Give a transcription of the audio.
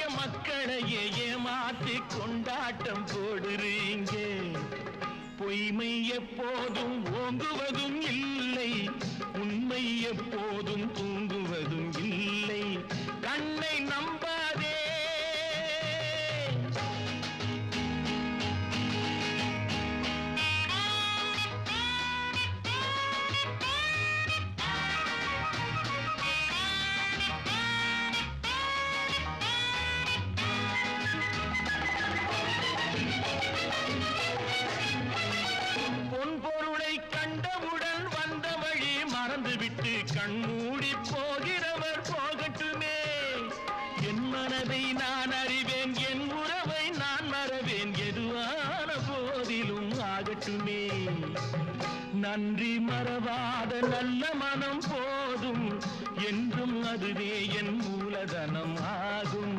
மக்களையே ஏமாற்றி கொண்டாட்டம் போடுறீங்க. பொய்மை எப்போதும் ஓங்குவதும் இல்லை, உண்மை எப்போதும் தூங்குவதும் இல்லை. கண்ணை நம்பாதே. கண்டவுடன் வந்த வழி மறந்துவிட்டு கண்மூடி போகிறவர் போகட்டுமே. என் மனதை நான் அறிவேன், என் உறவை நான் மறவேன், எதுவான போதிலும் ஆகட்டுமே. நன்றி மறவாத நல்ல மனம் போதும், என்றும் அதுவே என் மூலதனம் ஆகும்.